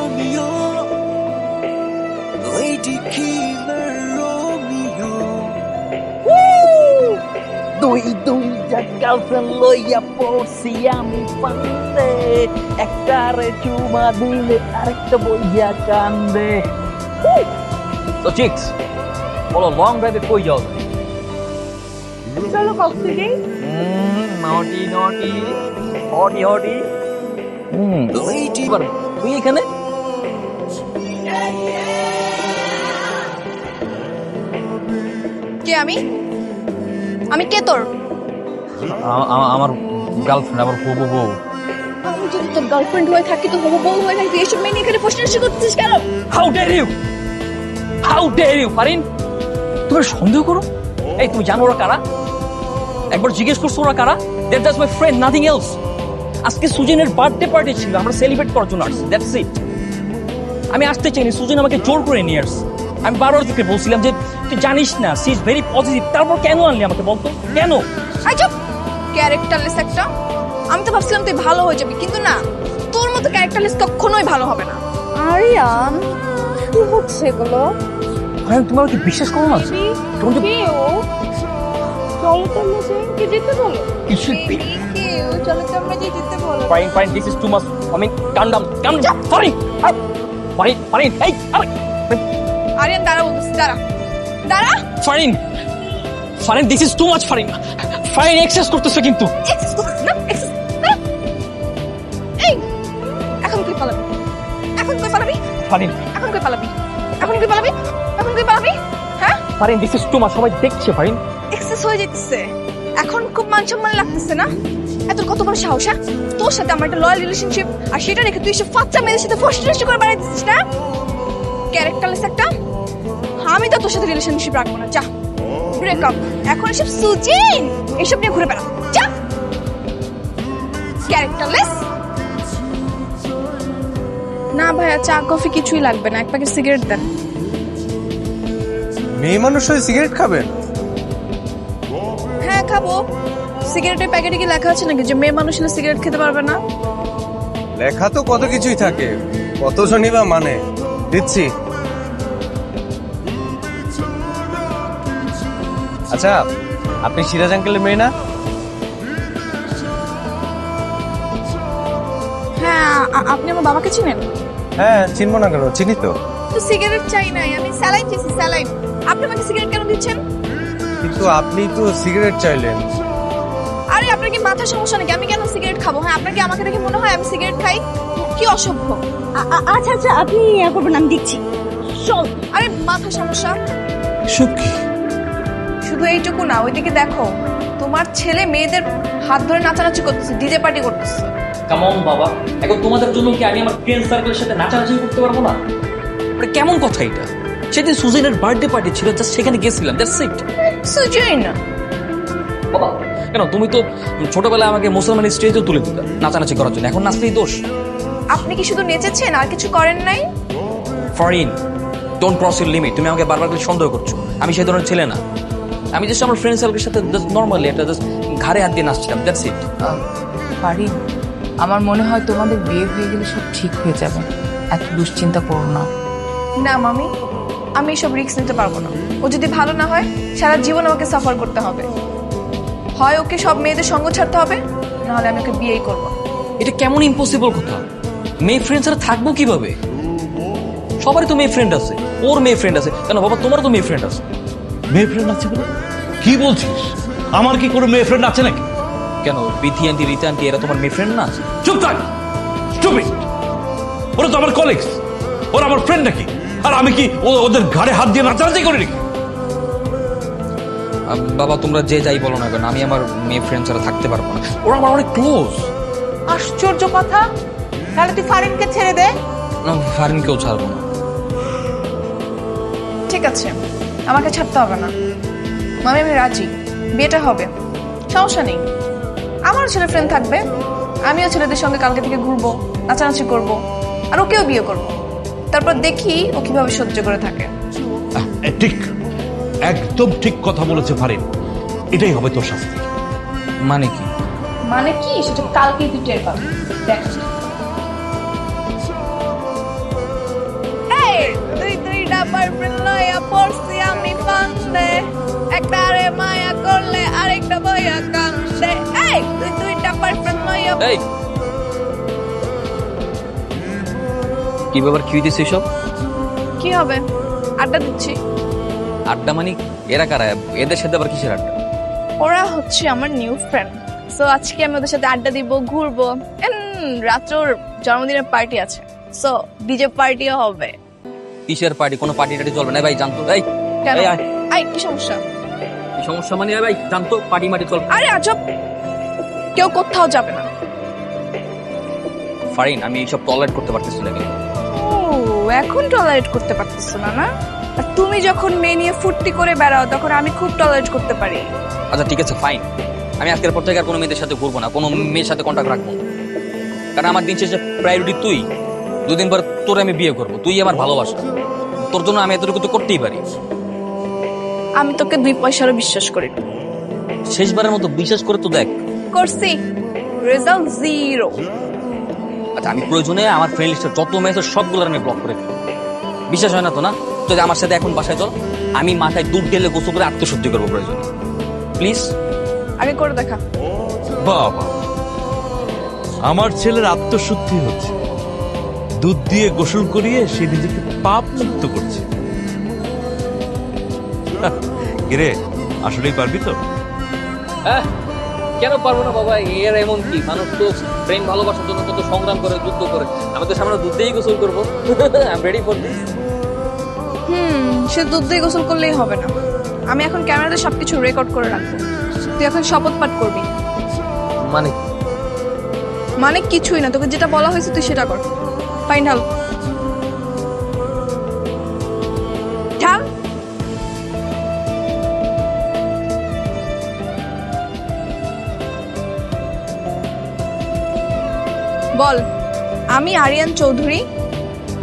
Romeo, Lady Killer Romeo. দুই দুইটা girlfriend লইয়া পড়ছি আমি ফান্দে, একটারে চুমা দিলে আরেকটা বইয়া কান্দে। তো চিক্স বলো, লং ড্রাইভে কই যাও? চলো কক্সবাজার। নটি নটি হটি হটি। এবার তুই এখানে? কে আমি? আমি কে তোর? আমার গার্লফ্রেন্ড, আমার হবু বউ। আমি যদি তোর গার্লফ্রেন্ড হয়ে থাকি তো হবো বউ হয়ে থাকি, এসব মেয়ে নিয়ে এখানে প্রশ্ন করতেছিস কেন? How dare you, how dare you Farin, তুমি সন্দেহ করো? এই তুমি জানো ওরা কারা? একবার জিজ্ঞেস করছো ওরা কারা? That just my friend, nothing else. আজকে সুজিনের বার্থডে পার্টি ছিল, আমরা সেলিব্রেট করার জন্য আসছি, দ্যাটস ইট। আমি আসতে চাইনি, সুজিন আমাকে জোর করে নিয়ে আসছে। আমি বারবার তোকে বলছিলাম যে তুই জানিস না সি ইজ ভেরি পজিটিভ, তারপর কেন আনলি আমাকে বলতো কেন? আই চুপ, ক্যারেক্টারলেস একটা। আমি তো ভাবছিলাম তুই ভালো হয়ে যাবি, কিন্তু না, তোর মতো ক্যারেক্টারলেস কখনোই ভালো হবে না। আরিয়ান, কি হচ্ছে এগুলো? আমি তোমার কি বিশ্বাস করো না? তোমার যে কেউ চলো তো মুঝে কি যেতে বলো। You should be. কেউ চলো তো মুঝে যেতে বলো। Fine, this is too much. I mean, calm down. Fine. Hey, Aryan দাঁড়া বলতেছি, দাঁড়া দাঁড়া। Fine, this is too much, Fine, excess করতেছো কিন্তু। এক্সেস করছিস না, এক্সেস না। এই এখন কই পালাবি? এখন কই পালাবি? Fine, এখন কই পালাবি? এখন কই পালাবি? এখন কই পালাবি? হ্যাঁ, this is too much. সবাই দেখছে, Fine. এক্সেস হয়ে যাচ্ছে। এখন খুব মান সম্মান লাগতেছে না? এত কত বড় সাহস, হ্যাঁ? তোর সাথে আমার একটা লয়াল রিলেশনশিপ, আর সেটা রেখে তুই এসব ফাচ্চা মেয়েদের সাথে ফষ্টিনষ্টি করে বেড়াই দিচ্ছিস না? ক্যারেক্টারলেস একটা। আমি তো তোর সাথে রিলেশনশিপ রাখবো না, যা ব্রেকআপ। এখন এসব সুজিন এসব নিয়ে ঘুরে বেড়া, যা। ক্যারেক্টারলেস। না ভাইয়া, চা কফি কিছুই লাগবে না, এক প্যাকেট সিগারেট দেন। মেয়ে মানুষ হয়ে সিগারেট খাবেন? হ্যাঁ খাবো। সিগারেটের প্যাকেটে কি লেখা আছে নাকি যে মেয়ে মানুষ হলে সিগারেট খেতে পারবে না? লেখা তো কত কিছুই থাকে, কত জনই বা মানে। দিচ্ছি। আচ্ছা, আপনি সিরাজ আঙ্কেলের মেয়ে না? হ্যাঁ, আপনি আমার বাবাকে চিনেন? হ্যাঁ, চিনবো না কেন, চিনি তো। তো সিগারেট চাই নাই, আমি স্যালাইন চাইছি, স্যালাইন। আপনি আমাকে সিগারেট কেন দিচ্ছেন? কিন্তু আপনি তো সিগারেট চাইলেন। আরে আপনার কি মাথার সমস্যা নাকি? আমি কেন সিগারেট খাবো? হ্যাঁ, আপনার কি আমাকে দেখে মনে হয় আমি সিগারেট খাই? কি অসভ্য। আচ্ছা আচ্ছা, আপনি ইয়া করবেন, আমি দিচ্ছি। চল। আরে মাথার সমস্যা সুখী। শুধু এইটুকু না, ওইদিকে দেখো, তোমার ছেলে মেয়েদের হাত ধরে নাচানাচি করতেছে, ডিজে পার্টি করতেছে। কাম অন বাবা, এখন তোমাদের জন্য কি আমি আমার ফ্রেন্ড সার্কেলের সাথে নাচানাচি করতে পারবো না? এটা কেমন কথা এটা? সেদিন সুজিনের বার্থডে পার্টি ছিল, জাস্ট সেখানে গেছিলাম, দ্যাটস ইট। সুজয়ন বাবা কেন, তুমি তো ছোটবেলায় আমাকে মুসলমান স্টেজেও তুলে দিতে নাচানাচি করার জন্য, এখন নাচলেই দোষ? আপনি কি শুধু নেচেছেন আর কিছু করেন নাই? ফরিন, ডোন্ট ক্রস ইউর লিমিট। তুমি আমাকে বারবার করে সন্দেহ করছো, আমি সেই ধরনের ছেলে না। আমি জাস্ট আমার ফ্রেন্ড সার্কেলের সাথে জাস্ট নর্মালি একটা জাস্ট ঘাড়ে হাত দিয়ে নাচছিলাম, দ্যাটস ইট। পারি, আমার মনে হয় তোমাদের বিয়ে হয়ে গেলে সব ঠিক হয়ে যাবে, এত দুশ্চিন্তা করো না। না মামি, আমি এসব রিস্ক নিতে পারবো না। ও যদি ভালো না হয়, সারা জীবন আমাকে সাফার করতে হবে। হয় ওকে সব মেয়েদের সঙ্গ ছাড়তে হবে, নাহলে আমি ওকে বিয়েই করবো। এটা কেমন ইম্পসিবল কথা? মেয়ে ফ্রেন্ড ছাড়া থাকবো কিভাবে? সবারই তো মেয়ে ফ্রেন্ড আছে, ওর মেয়ে ফ্রেন্ড আছে, কেন বাবা তোমারও তো মেয়ে ফ্রেন্ড আছে। মেয়ে ফ্রেন্ড আছে বলে কি বলছিস? আমার কি কোনো মেয়ে ফ্রেন্ড আছে নাকি? কেন বিথি আন্টি, রীতা আন্টি এরা তোমার মেয়ে ফ্রেন্ড না? চুপ থাক, স্টুপিড। ওরা তো আমার কলিগস, ওরা আমার ফ্রেন্ড নাকি? আর আমি কি ওদের ঘাড়ে হাত দিয়ে নাচানাচি করি নাকি? বাবা তোমরা যে যাই বলো না কেন, আমি আমার মেয়ে ফ্রেন্ড ছাড়া থাকতে পারবো না, ওরা আমার অনেক ক্লোজ। আশ্চর্য কথা, তাহলে তুই ফারিনকে ছেড়ে দে। না, ফারিনকেও ছাড়বো না। ঠিক আছে, আমাকে ছাড়তে হবে না মামি, আমি রাজি, বিয়েটা হবে, সমস্যা নেই। আমারও ছেলে ফ্রেন্ড থাকবে, আমিও ছেলেদের সঙ্গে কালকে থেকে ঘুরবো, নাচানাচি করবো, আর ওকেও বিয়ে করবো। তারপর দেখি ও কিভাবে সহ্য করে থাকে। ঠিক, একদম ঠিক কথা বলেছে ফারিন, এটাই হবে তোর শাস্তি। মানে কি? মানে কি সেটা কালকেই তুই টের পাবি, দেখ। কান্দে, একটারে মায়া করলে আরেকটা বইয়া কান্দে। এই তুই দুইটা পারফেক্ট মাইয়া। এই কি ব্যাপার, কি হইতেছে সব? কি হবে? আড্ডা দিচ্ছি। আড্ডা মানে এরা কারা? এদের সাথে আবার কিসের আড্ডা? ওরা হচ্ছে আমার নিউ ফ্রেন্ড। সো আজকে আমি ওদের সাথে আড্ডা দিব, ঘুরবো। রাত্রে ওর জন্মদিনের পার্টি আছে, সো ডিজে পার্টিও হবে। কিসের পার্টি? কোনো পার্টি টাটি চলবে না ভাই, জানতো? এই কেন? এই, আয়। আই কি সমস্যা? কি সমস্যা মানে ভাই, জানতো পার্টি মাটি চলবে? আরে আজব, কেউ কোথাও যাবে না। ফারিন, আমি এইসব টলারেট করতে পারতেছি না। ও এখন টলারেট করতে পারতেছো না না? আর তুমি যখন মেয়ে নিয়ে ফুর্তি করে বেড়াও তখন আমি খুব টলারেট করতে পারি। আচ্ছা ঠিক আছে, ফাইন। আমি আজকের পর থেকে আর কোনো মেয়েদের সাথে ঘুরবো না, কোনো মেয়ের সাথে কন্ট্যাক্ট রাখবো না। কারণ আমার দিন শেষে প্রায়োরিটি তুই। দুদিন পর তোর আমি বিয়ে করবো, তুই আমার ভালোবাসা। তোর জন্য আমি এতটুকু তো করতেই পারি। আমি তোকে 2 পয়সারও বিশ্বাস করি না। শেষবারের মতো বিশ্বাস করে তো দেখ। করছি, রেজাল্ট 0। আচ্ছা, আমি প্রয়োজনে আমার ফ্রেন্ড লিস্টের যত মেসেজ সবগুলো আমি ব্লক করে ফেলি। বিশ্বাস হয় না তো না? তো আমার সাথে এখন বাসায় চল, আমি মাথায় দুধ ঢেলে গোসল করে আত্মশুদ্ধি করবো প্রয়োজনে। প্লিজ। আগে করে দেখা। বাবা, আমার ছেলের আত্মশুদ্ধি হচ্ছে, দুধ দিয়ে গোসল করিয়ে সে নিজেকে পাপ মুক্ত করছে। কিরে, আসলেই পারবি তো? কেন পারবো না বাবা? এর এমন কি, মানুষ তো প্রেম ভালোবাসার জন্য কত সংগ্রাম করে, যুদ্ধ করে। আমি তো সামনে দুধ দিয়েই গোসল করবো। I am ready for this. সে দুধ দিয়ে গোসল করলেই হবে না। আমি এখন ক্যামেরাতে সবকিছু রেকর্ড করে রাখবো। তুই এখন শপথ পাঠ করবি। মানে মানে কিছুই না, তোকে যেটা বলা হয়েছে তুই সেটা কর। ফাইনাল ঢাল। বল, আমি আরিয়ান চৌধুরী,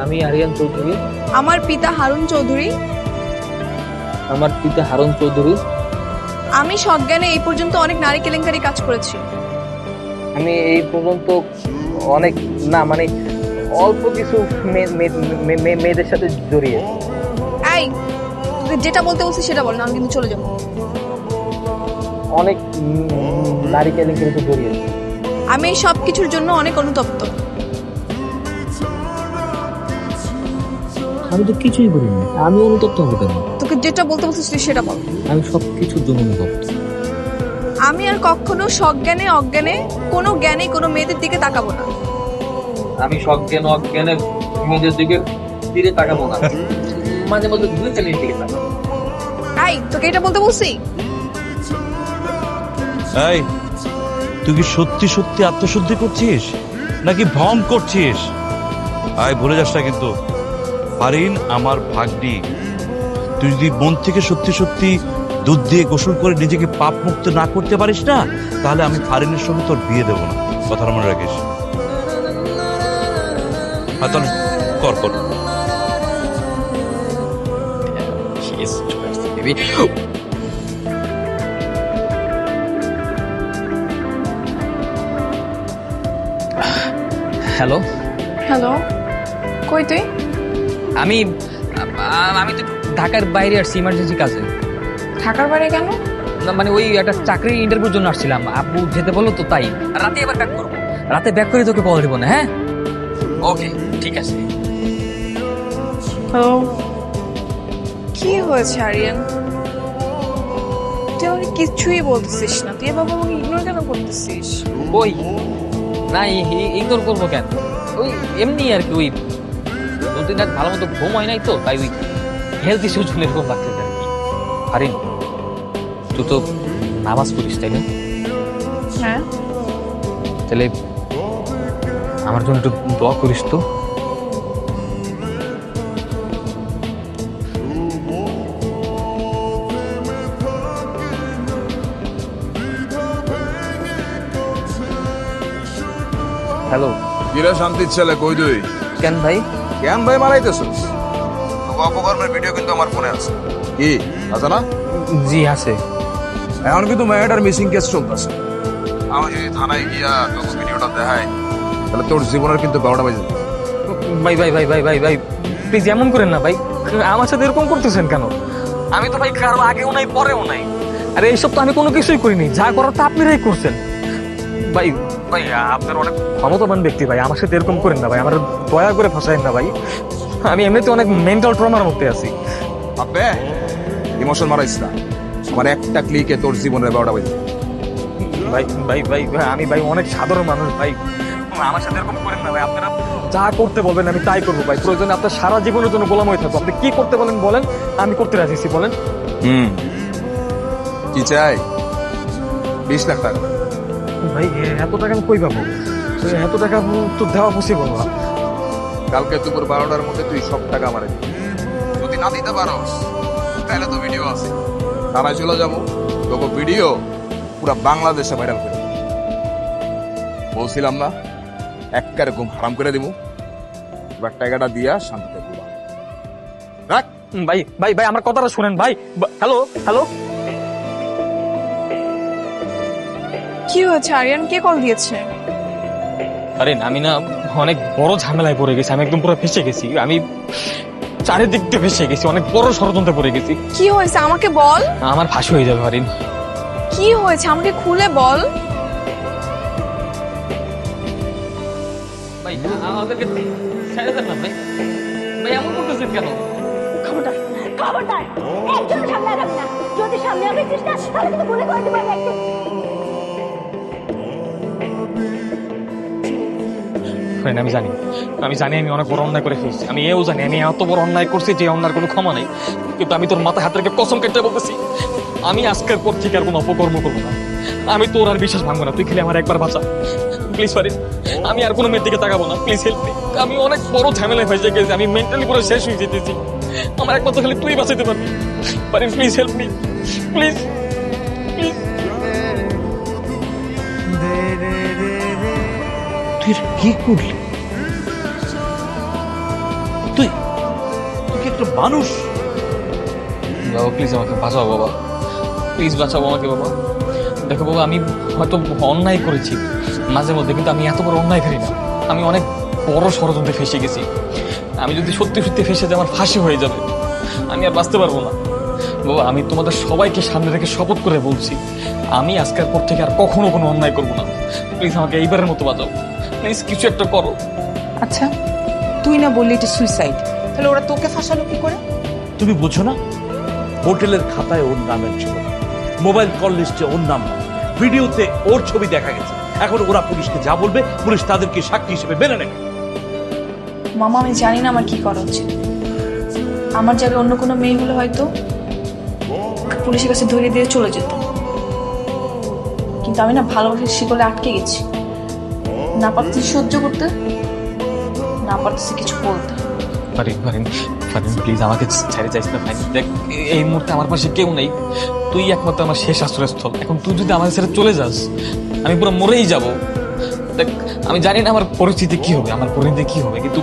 আমি আরিয়ান চৌধুরী, আমার পিতা হারুন চৌধুরী, আমার পিতা হারুন চৌধুরী, আমি সজ্ঞানে এই পর্যন্ত অনেক নারী কেলেঙ্কারি কাজ করেছি। আমি এই পর্যন্ত অনেক না মানে অল্প কিছু মেয়েদের সাথে জড়িয়ে। এই তোকে যেটা বলতে বলছি সেটা বল, না আমি কিন্তু চলে যাবো। অনেক নারী কেলেঙ্কারিতে জড়িয়েছি। আমি এই সব কিছুর জন্য অনেক অনুতপ্ত। আমি তো কিছুই করিনি, আমি অনুতপ্ত হবো কেন? তোকে যেটা বলতে বলছিস তুই সেটা বল। আমি সব কিছুর জন্য অনুতপ্ত। আমি আর কখনো সজ্ঞানে অজ্ঞানে কোনো জ্ঞানে কোনো মেয়েদের দিকে তাকাবো না। আমি সজ্ঞানে অজ্ঞানে মেয়েদের দিকে ফিরে তাকাবো না। মাঝে মধ্যে দুই চ্যানেল দিকে তাকাবো। এই তোকে এটা বলতে বলছি? এই, তুই কি সত্যি সত্যি আত্মশুদ্ধি করছিস নাকি ভং করছিস? আয়, ভুলে যাস না কিন্তু ফারিন আমার ভাগ্নি। তুই যদি মন থেকে সত্যি সত্যি দুধ দিয়ে গোসল করে নিজেকে পাপ মুক্ত না করতে পারিস না, তাহলে আমি ফারিনের সঙ্গে তোর বিয়ে দেবো না। কথাটা মনে রাখিস। হ্যাঁ, তাহলে কর কর। হ্যালো হ্যালো, কই তুই? আমি আমি তো ঢাকার বাইরে আসছি ইমার্জেন্সি কাজে। ঢাকার বাইরে কেন? না মানে ওই একটা চাকরি ইন্টারভিউর জন্য আসছিলাম, আপু যেতে বললো তো তাই। রাতে এবার ব্যাক করবো, রাতে ব্যাক করে তোকে কল দেবো না? হ্যাঁ, ওকে, ঠিক আছে। হ্যালো, কি হয়েছে আরিয়ান? তুই আমাকে কিছুই বলতেছিস না, তুই বাবা আমাকে ইগনোর কেন করতেছিস? ওই না, ইগনোর করবো কেন? ওই এমনি আর কি, ওই 2-3 রাত ভালো মতো ঘুম হয় নাই তো, তাই ওই হেলথ ইস্যুর জন্য এরকম লাগতেছে আর কি। আরে তুই তো নামাজ পড়িস তাই না? হ্যাঁ। তাহলে আমার জন্য একটু দোয়া করিস তো। হ্যালো। কিরা শান্তির ছেলে, কই তুই? কেন ভাই? কেন ভাই মারাইতেছিস? তোকে অপকর্মের ভিডিও কিন্তু আমার ফোনে আছে। কি আছে না? জি আছে। এখন কিন্তু মেয়েটার মিসিং কেস চলতেছে। আমি যদি থানায় গিয়া তোকে ভিডিওটা দেখাই, তাহলে তোর জীবনের কিন্তু 12টা বাজে যাবে। ভাই ভাই ভাই ভাই ভাই ভাই প্লিজ এমন করেন না ভাই, আমার সাথে এরকম করতেছেন কেন? আমি তো ভাই কারো আগেও নাই পরেও নাই। আরে এইসব তো আমি কোনো কিছুই করিনি, যা করার তো আপনারাই করছেন। ভাই ভাই আপনার অনেক ক্ষমতাবান ব্যক্তি ভাই, আমার সাথে এরকম করেন না ভাই, আমার দয়া করে ফাঁসাইন না ভাই। আমি এমনিতে অনেক মেন্টাল ট্রমার মধ্যে আছি। আবে ইমোশন মারাইস না, আমার একটা ক্লিকে তোর জীবনের বারোটা বাজে। ভাই ভাই ভাই আমি ভাই অনেক সাধারণ মানুষ ভাই, আমার সাথে এরকম করেন না ভাই। আপনারা যা করতে বলবেন আমি তাই করবো ভাই, প্রয়োজনে আপনার সারা জীবনের জন্য গোলাম হয়ে থাকবো। আপনি কি করতে বলেন বলেন, আমি করতে রাজি আছি, বলেন। কি চাই? 20 লাখ টাকা। ভাই এত টাকা আমি কই পাবো? এত টাকা তো দেওয়া পসিবল না। কালকে দুপুর 12টার মধ্যে তুই সব টাকা আমারে দিবি। যদি না দিতে পারোস তাহলে তো ভিডিও আছে, থানায় চলে যাবো, তোকে ভিডিও পুরো বাংলাদেশে ভাইরাল করে দেব। বলছিলাম না একবারে ঘুম হারাম করে দিব। এবার টাকাটা দিয়া শান্তিতে ঘুমা। রাখ। ভাই ভাই ভাই আমার কথাটা শুনেন ভাই। হ্যালো হ্যালো, কি হয়েছে আরিয়ান, কে কল দিয়েছে? আরে আমি না অনেক বড় ঝামেলায় পড়ে গেছি, আমি একদম পুরো ফেসে গেছি, আমি চারিদিক দিয়ে ফেসে গেছি, অনেক বড় ষড়যন্ত্রে পড়ে গেছি। কি হয়েছে আমাকে বল। আমার ফাঁসি হয়ে যাবে আরিন। কি হয়েছে আমাকে খুলে বল। ভাই আমাদেরকে ছেড়ে দেন না ভাই, ভাই এমন করতেছেন কেন? খবরদার খবরদার, একজন সামনে আগাবি না। যদি সামনে আগাইছিস না তাহলে কিন্তু গুলি করে দিবো একদম। আমি জানি আমি অনেক বড় অন্যায় করে ফেলছি, আমি এও জানি আমি এত বড় অন্যায় করছি যে অন্যার কোনো ক্ষমা নেই। কিন্তু আমি তোর মাথায় হাত রেখে কসম কেটে বলতেছি, আমি আজকের পর থেকে আর কোনো অপকর্ম করবো না। আমি তোর আর বিশ্বাস ভাঙবো না, তুই খেলে আমার একবার বাঁচা প্লিজ ফারিন। আমি আর কোনো মেয়ের দিকে তাকাবো না, প্লিজ হেল্প মি। আমি অনেক বড় ঝামেলায় হয়ে গেছি, আমি মেন্টালি পুরো শেষ হয়ে যেতেছি। আমার একমাত্র খালি তুই বাঁচাতে পারবি Farin, please help me please please. তুই কি করলি? তুই তুই কি একটা মানুষ? বাবা প্লিজ আমাকে বাঁচাও বাবা, প্লিজ বাঁচাও আমাকে বাবা। দেখো বাবা, আমি হয়তো অন্যায় করেছি মাঝে মধ্যে, কিন্তু আমি এত বড় অন্যায়কারী না। আমি অনেক বড় ষড়যন্ত্রে ফেসে গেছি। আমি যদি সত্যি সত্যি ফেসে যাই আমার ফাঁসি হয়ে যাবে, আমি আর বাঁচতে পারবো না। বাবা আমি তোমাদের সবাইকে সামনে রেখে শপথ করে বলছি, আমি আজকের পর থেকে আর কখনো কোনো অন্যায় করবো না। প্লিজ আমাকে এইবারের মতো বাঁচাও, প্লিজ কিছু একটা করো। আচ্ছা তুই না বললি এটা সুইসাইড, তাহলে ওরা তোকে ফাঁসালো কি করে? তুমি বুঝো না, হোটেলের খাতায় ওর নামের ছিল, মোবাইল কল লিস্টে ওর নাম, ভিডিওতে ওর ছবি দেখা গেছে। এখন ওরা পুলিশকে যা বলবে পুলিশ তাদেরকে সাক্ষী হিসেবে মেনে নেবে। মামা আমি জানি না আমার কি করা উচিত। আমার জায়গায় অন্য কোনো মেয়ে হলে হয়তো পুলিশের কাছে ধরিয়ে দিয়ে চলে যেত, কিন্তু আমি না ভালোবাসার শিকলে আটকে গেছি। না পারতেছি সহ্য করতে, না পারতেছি কিছু বলতে। ফারিন ফারিন ফারিন প্লিজ আমাকে ছেড়ে যাইস না ফারিন। দেখ এই মুহূর্তে আমার পাশে কেউ নেই, তুই একমাত্র আমার শেষ আশ্রয়স্থল। এখন তুই যদি আমাদের ছেড়ে চলে যাস আমি পুরো মরেই যাব। দেখ আমি জানি না আমার পরিস্থিতি কি হবে, আমার পরিণতি কি হবে, কিন্তু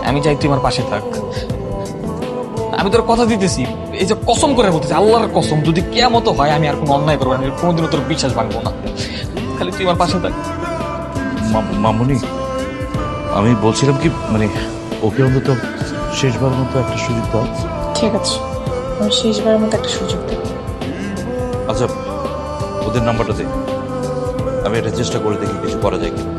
আমি চাই তুই আমার পাশে থাক। আমি তোর কথা দিতেছি, এই যে কসম করে বলতেছি, আল্লাহর কসম, যদি কেয়ামত হয় আমি আর কোনো অন্যায় করবো না, আমি কোনোদিনও তোর বিশ্বাস ভাঙবো না। খালি তুই আমার পাশে থাক। মামুনি, আমি বলছিলাম কি, মানে ওকে অন্তত শেষবার মতো একটা সুযোগ দাও। ঠিক আছে, আমি শেষবারের মতো একটা সুযোগ দেব। আচ্ছা ওদের নাম্বারটা দে, আমি এটা চেষ্টা করে দেখি কিছু করা যায় কিনা।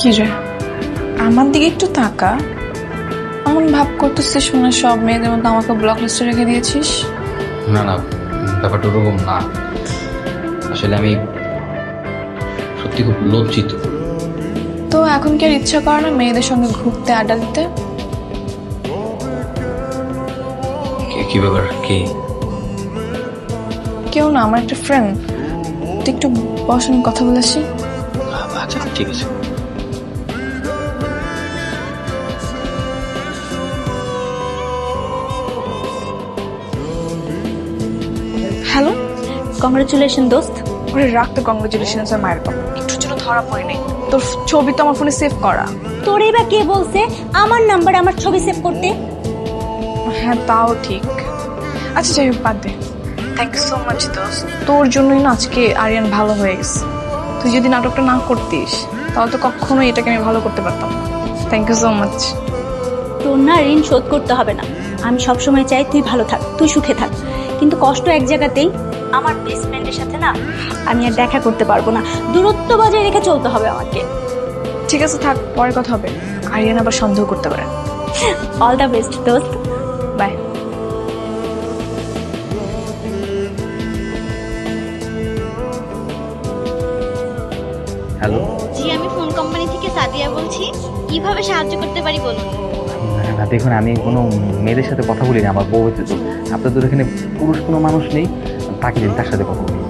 কি রে, আমার দিকে একটু তাকা। এমন ভাব করতেছিস মনে হয় সব মেয়েদের মধ্যে আমাকে ব্লক লিস্টে রেখে দিয়েছিস। না না, ব্যাপারটা ওরকম না। আসলে আমি সত্যি খুব লজ্জিত। তো এখন কি আর ইচ্ছা করে না মেয়েদের সঙ্গে ঘুরতে, আড্ডা দিতে? কি ব্যাপার? কি? কেউ না, আমার একটা ফ্রেন্ড। তুই একটু বসেন, কথা বলেছি। আচ্ছা ঠিক আছে। হ্যালো, কংগ্রেচুলেশন দোস্ত। ওরে রাখ তো কংগ্রেচুলেশন, মায়ের বাবা একটু জন্য ধরা পড়েনি। তোর ছবি তো আমার ফোনে সেভ করা। তোরই বা কে বলছে আমার নাম্বারে আমার ছবি সেভ করতে? হ্যাঁ তাও ঠিক। আচ্ছা যাই হোক, বাদ দে। থ্যাংক ইউ সো মাচ দোস্ত, তোর জন্যই না আজকে আরিয়ান ভালো হয়ে গেছে। তুই যদি নাটকটা না করতিস তাহলে তো কখনোই এটাকে আমি ভালো করতে পারতাম না। Thank you so much. তোর না ঋণ শোধ করতে হবে না। আমি সবসময় চাই তুই ভালো থাক, তুই সুখে থাক, কিন্তু কষ্ট এক জায়গাতেই। আমার বেস্ট ফ্রেন্ডের সাথে না আমি আর দেখা করতে পারবো না, দূরত্ব বজায় রেখে চলতে হবে আমাকে। ঠিক আছে থাক, পরে কথা হবে। আরিয়ান আবার সন্দেহ করতে পারে। অল দ্য বেস্ট দোস্ত, বাই। হ্যালো। জি, আমি ফোন কোম্পানি থেকে সাদিয়া বলছি। কিভাবে সাহায্য করতে পারি বলুন। না দেখুন, আমি কোনো মেয়েদের সাথে কথা বলি না, আমার বউ হচ্ছে। তো আপনাদের এখানে পুরুষ কোনো মানুষ নেই, তাকে দিন, তার সাথে কথা বলি।